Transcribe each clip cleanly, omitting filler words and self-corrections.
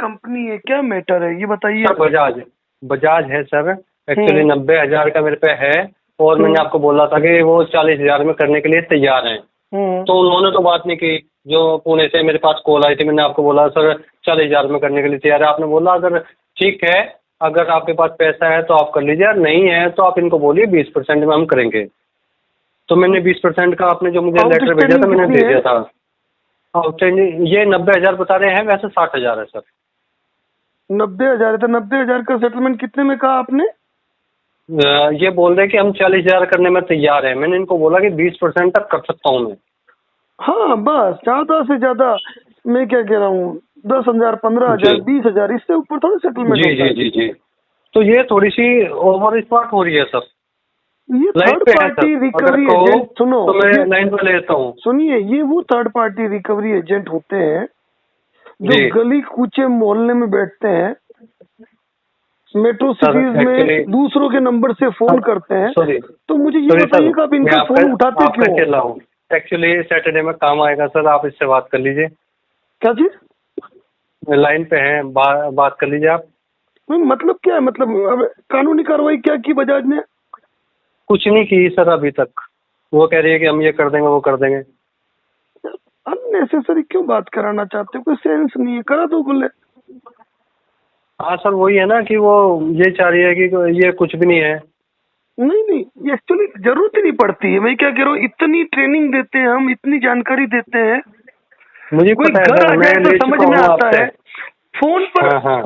Company है, क्या matter है ये बताइए। सर बजाज बजाज है सर। एक्चुअली 90,000 का मेरे पे है और मैंने आपको बोला था कि वो 40,000 में करने के लिए तैयार हैं। तो उन्होंने तो बात नहीं की। जो पुणे से मेरे पास कॉल आई थी, मैंने आपको बोला सर 40,000 में करने के लिए तैयार है। आपने बोला अगर ठीक है, अगर आपके पास पैसा है तो आप कर लीजिए, अगर नहीं है तो आप इनको बोलिए 20% में हम करेंगे। तो मैंने 20% का आपने जो मुझे लेटर भेजा था मैंने दे दिया था। आउटस्टैंडिंग ये 90,000 बता रहे हैं, वैसे 60,000 है सर। 90,000 है तो 90,000 का सेटलमेंट कितने में कहा आपने? ये बोल रहे कि हम 40,000 करने में तैयार हैं। मैंने इनको बोला कि 20% तक कर सकता हूँ मैं। हाँ बस, ज्यादा से ज्यादा मैं क्या कह रहा हूँ, 10,000, 15,000, 20,000, इससे ऊपर थोड़ा सेटलमेंट जी होता है। जी जी जी। तो ये थोड़ी सी ओवर स्मार्ट हो रही है सर। ये थर्ड पार्टी रिकवरी एजेंट, सुनो तो मैं लाइन पे लेता हूँ। सुनिए, ये वो थर्ड पार्टी रिकवरी एजेंट होते हैं जो गली कूचे मोहल्ले में बैठते हैं, मेट्रो सिटीज में दूसरों के नंबर से फोन करते हैं। तो मुझे ये बताइए कि आप इनका फोन उठाते क्यों? एक्चुअली सैटरडे में काम आएगा सर, आप इससे बात कर लीजिए। क्या चीज? लाइन पे हैं, बात कर लीजिए आप। मतलब क्या है, मतलब अब कानूनी कार्रवाई क्या की बजाज ने? कुछ नहीं की सर अभी तक। वो कह रही है कि हम ये कर देंगे वो कर देंगे। अननेसेसरी क्यों बात कराना चाहते हो? कोई सेंस नहीं है, करा दो बोले। हाँ सर वही है ना कि वो ये चाह रही है कि ये कुछ भी नहीं है। नहीं, ये एक्चुअली जरूरत ही नहीं पड़ती है। मैं क्या कह रहा हूँ, इतनी ट्रेनिंग देते हैं हम, इतनी जानकारी देते हैं, मुझे कोई घर आ जाए तो समझ में आता है फोन पर। हाँ।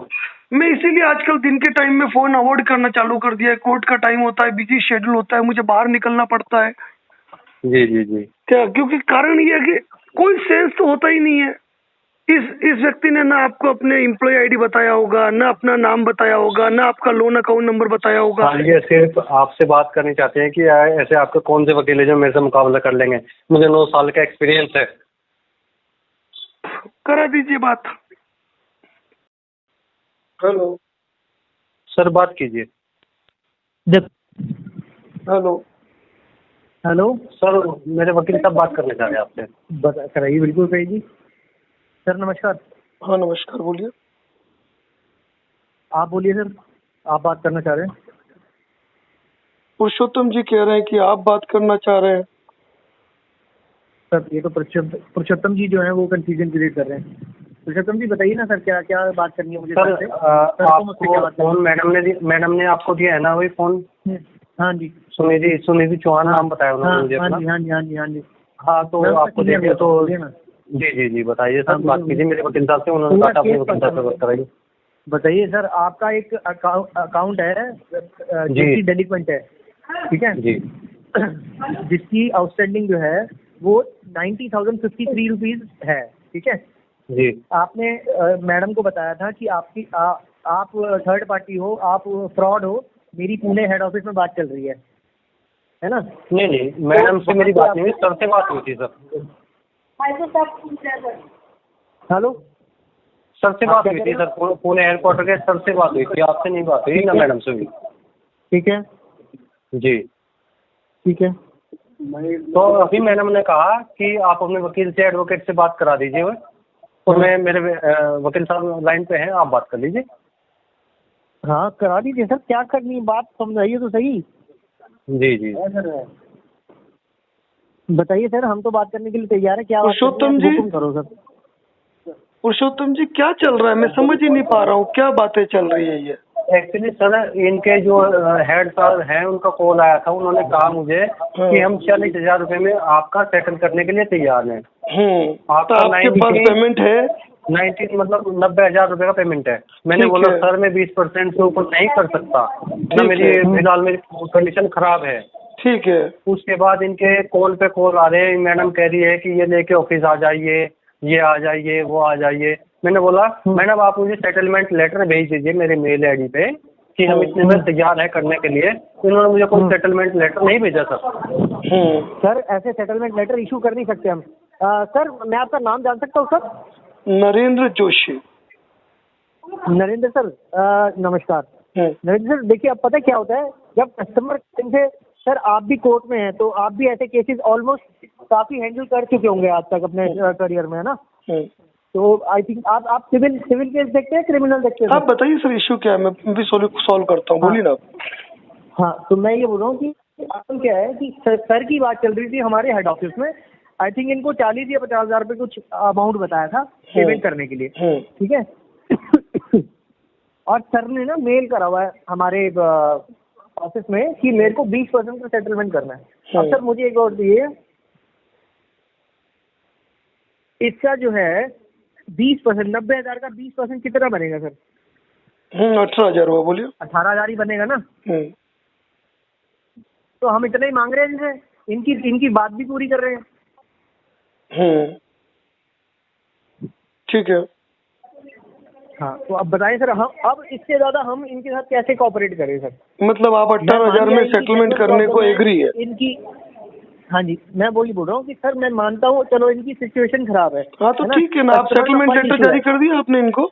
मैं इसीलिए आजकल दिन के टाइम में फोन अवॉइड करना चालू कर दिया है। कोर्ट का टाइम होता है, बिजी शेड्यूल होता है, मुझे बाहर निकलना पड़ता है। जी जी जी। क्या? क्योंकि कारण ये है कि कोई सेंस तो होता ही नहीं है। इस व्यक्ति ने ना आपको अपने एम्प्लॉय आईडी बताया होगा, ना अपना नाम बताया होगा, ना आपका लोन अकाउंट नंबर बताया होगा। ये सिर्फ आपसे बात करनी चाहते हैं कि ऐसे आपके कौन से वकील है जो मेरे से मुकाबला कर लेंगे। मुझे 9 साल का एक्सपीरियंस है। करा दीजिए बात। हेलो सर बात कीजिए। हेलो हेलो सर, मेरे वकील साहब बात करना चाह रहे हैं आपसे। कराइए, बिल्कुल करिए सर। नमस्कार। हाँ नमस्कार, बोलिए। आप बोलिए सर, आप बात करना चाह रहे हैं। पुरुषोत्तम जी कह रहे हैं कि आप बात करना चाह रहे हैं। सर ये तो पुरुषोत्तम जी जो है वो कंफ्यूजन क्रिएट कर रहे हैं। पुरुषोत्तम जी बताइए ना सर, क्या क्या बात करनी है मुझे सर? आपको फोन मैडम ने आपको दिया है ना वही फोन? हाँ जी, सुनिधि चौहान नाम बताया उन्होंने मुझे अपना। हाँ जी। हाँ तो आपको देखिए तो जी बताइए सर, बात कीजिए मेरे वकील साहब से। उन्होंने कहा अपने वकील साहब से बात कराइए। बताइए सर, आपका एक अकाउंट है जिसकी डेलिक्वेंट है, ठीक है जी, जिसकी आउटस्टैंडिंग जो है वो 90,053 रुपीज है, ठीक है जी। आपने मैडम को बताया था कि आप थर्ड पार्टी हो, आप फ्रॉड हो, मेरी पुणे हेड ऑफिस में बात चल रही है ना? नहीं, मैडम से मेरी बात नहीं हुई, सर से बात हुई थी सर। हेलो सर से बात हुई थी सर, पुणे एयरपोर्ट के सर से बात हुई थी, आपसे नहीं बात हुई ना मैडम से हुई। ठीक है जी, ठीक है। तो अभी मैडम ने कहा कि आप अपने वकील से, एडवोकेट से बात करा दीजिए। तो मैं मेरे वकील साहब लाइन पे हैं, आप बात कर लीजिए। हाँ करा दीजिए सर, क्या करनी है बात समझाइए तो सही। जी बताइए सर, हम तो बात करने के लिए तैयार है। क्या पुरुषोत्तम जी, हुकुम करो सर। पुरुषोत्तम जी क्या चल रहा है, मैं समझ ही नहीं पा रहा हूँ, क्या बातें चल रही है ये? एक्चुअली सर इनके जो हेड सर हैं उनका कॉल आया था, उन्होंने कहा मुझे कि हम 40,000 रुपए में आपका सेटल करने के लिए तैयार हैं। तो आपके पास पेमेंट है? 90,000 रुपए का पेमेंट है। मैंने बोला सर मैं 20% से ऊपर नहीं कर सकता ना, मेरी फिलहाल मेरी कंडीशन खराब है। ठीक है। उसके बाद इनके कॉल पे कॉल आ रहे हैं, मैडम कह रही है कि ये लेके ऑफिस आ जाइए, ये आ जाइए, वो आ जाइए। मैंने बोला मैडम आप मुझे सेटलमेंट लेटर भेज दीजिए मेरे मेल आईडी पे कि हम इतने में तैयार है करने के लिए। इन्होंने मुझे कोई सेटलमेंट लेटर नहीं भेजा सर। सर ऐसे सेटलमेंट लेटर इशू कर नहीं सकते हम। सर मैं आपका नाम जान सकता हूँ सर? नरेंद्र जोशी। नरेंद्र सर नमस्कार। नरेंद्र सर देखिए, अब पता क्या होता है, जब कस्टमर से सर आप भी कोर्ट में हैं तो आप भी ऐसे केसेस ऑलमोस्ट काफी हैंडल कर चुके होंगे आज तक अपने करियर में, है ना? तो आई थिंक आप सिविल केस देखते हैं, क्रिमिनल देखते हैं? आप बताइए सर, इश्यू क्या है, मैं भी सॉल्व करता हूँ। बोलिए ना। हाँ, तो मैं ये बोल रहा हूँ कि असल क्या है कि सर की बात चल रही थी हमारे हेड ऑफिस में। आई थिंक इनको 40 या 50,000 रुपये कुछ अमाउंट बताया था पेमेंट करने के लिए, ठीक है। और सर ने ना मेल करा हुआ है हमारे ऑफिस में कि मेरे को 20% का सेटलमेंट करना है। अब सर मुझे एक और दिए, इसका जो है 20%, 90,000 का 20% कितना बनेगा सर? 18,000 हुआ। बोलिए। 18,000 ही बनेगा ना। तो हम इतना ही मांग रहे हैं इनसे, इनकी बात भी पूरी कर रहे हैं। ठीक है। हाँ, तो अब बताएं सर, हम अब इससे ज्यादा हम इनके साथ कैसे कोऑपरेट करें सर? मतलब आप 18,000 में सेटलमेंट करने को एग्री है? इनकी, हाँ जी, मैं बोल रहा हूँ कि सर मैं मानता हूँ, चलो इनकी सिचुएशन खराब है। हाँ तो ठीक है ना, आप सेटलमेंट लेटर जारी कर दिया आपने इनको?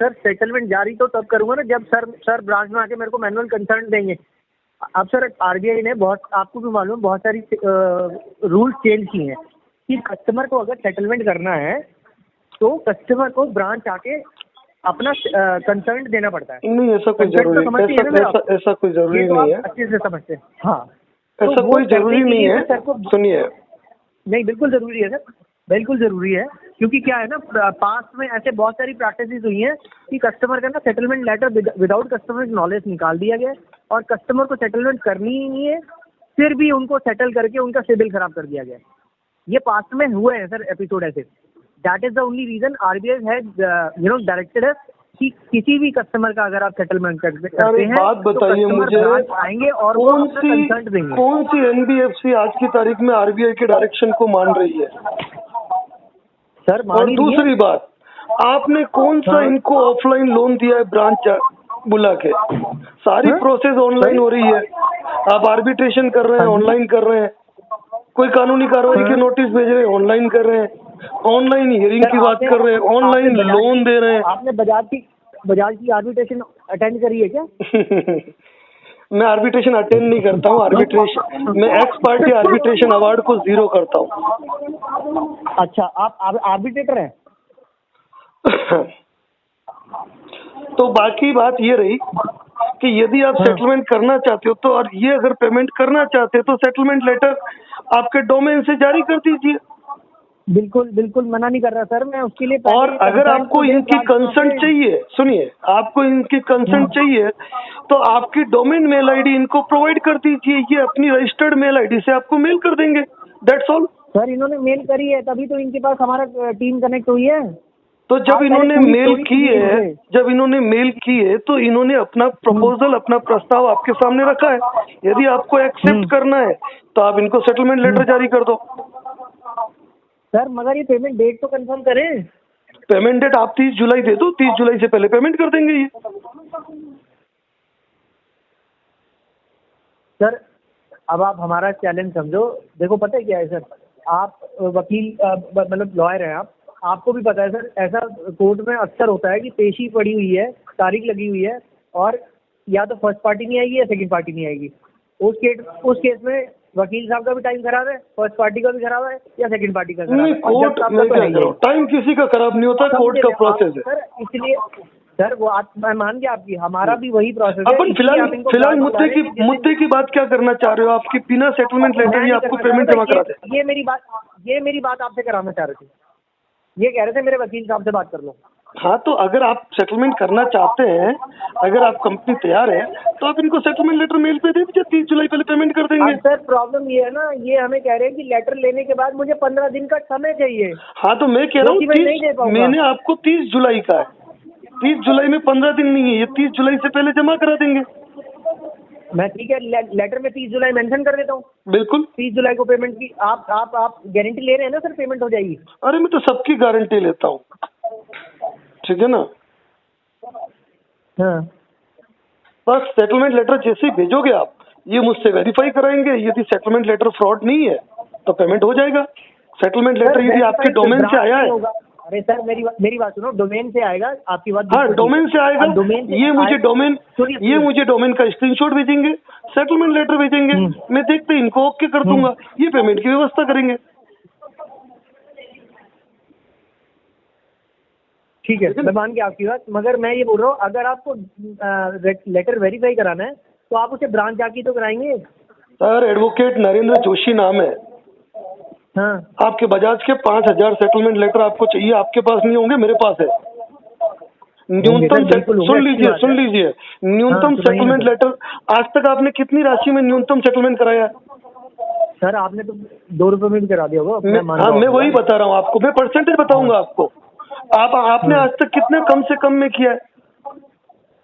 सर सेटलमेंट जारी तो तब करूंगा ना जब सर ब्रांच में आके मेरे को मैनुअल कंसर्न देंगे। अब सर आरबीआई ने बहुत, आपको भी मालूम, बहुत सारी रूल्स चेंज किए हैं कि कस्टमर को अगर सेटलमेंट करना है तो कस्टमर को ब्रांच आके अपना कंसर्न देना पड़ता है। नहीं, ऐसा कोई जरूरी, ऐसा कोई जरूरी नहीं है। अच्छे से समझते हैं। हाँ, ऐसा कोई जरूरी नहीं है। सुनिए, नहीं बिल्कुल जरूरी है सर, बिल्कुल जरूरी है। क्योंकि क्या है ना, पास्ट में ऐसे बहुत सारी प्रैक्टिसेस हुई हैं कि कस्टमर का ना settlement letter without customer knowledge निकाल दिया गया और कस्टमर को सेटलमेंट करनी ही नहीं है, फिर भी उनको सेटल करके उनका सिबिल खराब कर दिया गया। ये पास्ट में हुए हैं सर एपिसोड ऐसे। That is the only reason RBI has directed us कि किसी भी कस्टमर का अगर आप सेटलमेंट करते हैं बात बताइए तो मुझे, आएंगे और कौन सी एनबीएफसी आज की तारीख में आरबीआई के डायरेक्शन को मान रही है सर? और दूसरी बात, आपने कौन सा इनको ऑफलाइन लोन दिया है ब्रांच बुला के? सारी प्रोसेस ऑनलाइन हो रही है। आप आर्बिट्रेशन कर रहे हैं, ऑनलाइन कर रहे हैं। कोई कानूनी कार्रवाई के नोटिस भेज रहे हैं, ऑनलाइन कर रहे हैं। ऑनलाइन हियरिंग की बात कर रहे हैं, ऑनलाइन लोन दे रहे हैं। आपने बजाज की आर्बिट्रेशन अटेंड करी है क्या? मैं आर्बिट्रेशन अटेंड नहीं करता हूँ। आर्बिट्रेशन मैं एक्स पार्टी आर्बिट्रेशन अवार्ड को 0 करता हूँ। अच्छा, आप आर्बिट्रेटर हैं? तो बाकी बात ये रही कि यदि आप सेटलमेंट करना चाहते हो तो, और ये अगर पेमेंट करना चाहते हो तो सेटलमेंट लेटर आपके डोमेन से जारी कर दीजिए। बिल्कुल बिल्कुल मना नहीं कर रहा सर, मैं उसके लिए। और अगर आपको इनकी कंसेंट चाहिए, सुनिए, आपको इनकी कंसेंट चाहिए तो आपकी डोमेन मेल आईडी इनको प्रोवाइड कर दीजिए। ये अपनी रजिस्टर्ड मेल आईडी से आपको मेल कर देंगे। That's all. सर इन्होंने मेल करी है तभी तो इनके पास हमारा टीम कनेक्ट हुई है। तो जब इन्होंने मेल की है तो इन्होंने अपना प्रपोजल, अपना प्रस्ताव आपके सामने रखा है। यदि आपको एक्सेप्ट करना है तो आप इनको सेटलमेंट लेटर जारी कर दो। सर मगर ये पेमेंट डेट तो कंफर्म करें। पेमेंट डेट आप 30 जुलाई दे दो, 30 जुलाई से पहले पेमेंट कर देंगे ये। सर अब आप हमारा चैलेंज समझो। देखो पता है क्या है सर, आप वकील मतलब लॉयर हैं, आपको भी पता है सर, ऐसा कोर्ट में अक्सर होता है कि पेशी पड़ी हुई है, तारीख लगी हुई है और या तो फर्स्ट पार्टी नहीं आएगी या सेकंड पार्टी नहीं आएगी। उस केस में वकील साहब का भी टाइम खराब है, फर्स्ट पार्टी का भी खराब है या सेकंड पार्टी का खराब है। कोर्ट में टाइम किसी का खराब नहीं होता, कोर्ट का प्रोसेस है सर। इसलिए सर वो मैं मान गया आपकी, हमारा भी वही प्रोसेस है। अपन फिलहाल मुद्दे की बात क्या करना चाह रहे हो? आपकी बिना सेटलमेंट लेटर ही आपको पेमेंट जमा करा दे? ये मेरी बात आपसे कराना चाह रहे थे। ये कह रहे थे मेरे वकील साहब से बात कर लो। हाँ, तो अगर आप सेटलमेंट करना चाहते हैं, अगर आप कंपनी तैयार है तो आप इनको सेटलमेंट लेटर मेल पे दे दीजिए। 30 जुलाई पहले पेमेंट कर देंगे। सर प्रॉब्लम ये है ना, ये हमें कह रहे हैं कि लेटर लेने के बाद मुझे 15 दिन का समय चाहिए। हाँ तो मैं कह रहा हूँ मैंने आपको 30 जुलाई का है, 30 जुलाई में 15 दिन नहीं है, ये 30 जुलाई से पहले जमा करा देंगे। मैं ठीक है, लेटर में 30 जुलाई मेंशन कर देता हूँ। बिल्कुल 30 जुलाई को पेमेंट की आप गारंटी ले रहे हैं ना सर, पेमेंट हो जाएगी? अरे मैं तो सबकी गारंटी लेता हूँ, ठीक है ना। हाँ, बस सेटलमेंट लेटर जैसे ही भेजोगे आप, ये मुझसे वेरीफाई कराएंगे। यदि सेटलमेंट लेटर फ्रॉड नहीं है तो पेमेंट हो जाएगा। सेटलमेंट लेटर यदि आपके डोमेन से आया है। अरे सर मेरी बात सुनो, डोमेन से आएगा आपकी बात। हाँ, डोमेन से आएगा। ये मुझे डोमेन का स्क्रीनशॉट भेजेंगे, सेटलमेंट लेटर भेजेंगे, मैं देखते इनको ओके कर दूंगा, ये पेमेंट की व्यवस्था करेंगे। ठीक है, मैं मान गया आपकी बात, मगर मैं ये बोल रहा हूँ अगर आपको लेटर वेरीफाई कराना है तो आप उसे ब्रांच जाके तो कराएंगे। सर एडवोकेट नरेंद्र जोशी नाम है। हाँ आपके बजाज के 5,000 सेटलमेंट लेटर आपको चाहिए, आपके पास नहीं होंगे, मेरे पास है। न्यूनतम सुन लीजिए न्यूनतम सेटलमेंट लेटर आज तक आपने कितनी राशि में न्यूनतम सेटलमेंट कराया? सर आपने तो 2 रुपए में भी करा दिया होगा। मैं वही बता रहा हूँ आपको, मैं परसेंटेज बताऊंगा आपको। आपने आज तक कितने कम से कम में किया है?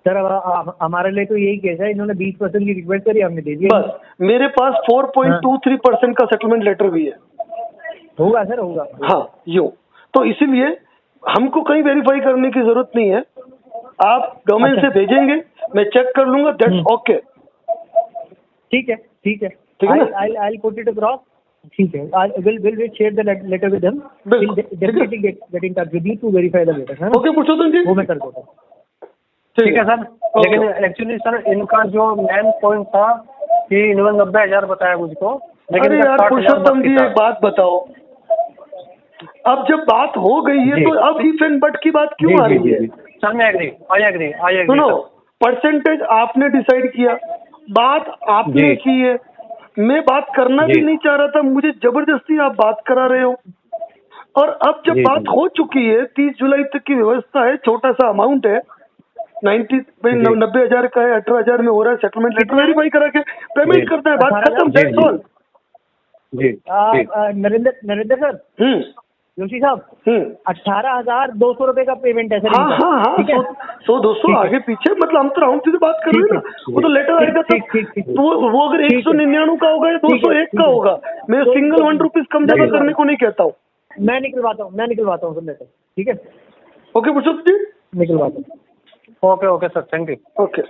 सर हमारे लिए तो यही केस है, इन्होंने 20% की रिक्वेस्ट करी, हमने दे दिया। बस मेरे पास 4.23% का सेटलमेंट लेटर भी है। होगा सर, होगा। हाँ यूँ तो इसीलिए हमको कहीं वेरीफाई करने की जरूरत नहीं है। आप गवर्नमेंट से भेजेंगे, मैं चेक कर लूंगा, दैट्स ओके। ठीक है, ठीक है, ठीक है ना? I'll put it across. ठीक है, we'll share the letter with them. We'll definitely get in touch with you to verify the letter. Okay Purushottam ji, वो मैं कर दूंगा। ठीक है सर। लेकिन एक्चुअली सर इनका जो मेन पॉइंट था कि इन्होंने 90,000 बताया मुझको, लेकिन अरे यार पुरुषोत्तम जी एक बात बताओ, अब जब बात हो गई है तो अब इफ एंड बट की बात क्यों आ रही है? सर मैं आई एग्री सुनो, परसेंटेज आपने डिसाइड किया, बात आपने की है, मैं बात करना भी नहीं चाह रहा था, मुझे जबरदस्ती आप बात करा रहे हो। और अब जब बात हो चुकी है, 30 जुलाई तक की व्यवस्था है, छोटा सा अमाउंट है, 90,000 का है, 18,000 में हो रहा है, सेटलमेंट लेटर वेरीफाई करा के पेमेंट करना है, बात खत्म, that's all. Narendra sir, Joshi साहब, 18,200 रुपए का पेमेंट है सर। हाँ 100-200 आगे पीछे, मतलब हम तो राउंड से बात कर रहे हैं ना, वो तो लेटर आएगा तो वो अगर 199 का होगा या 201 का होगा, मैं सिंगल 1 रुपीज कम ज्यादा करने को नहीं कहता हूँ। मैं निकलवाता हूँ सर लेटर, ठीक है? ओके पुरुषोत्तम जी, निकलवाता हूँ। Okay sir, thank you. Okay.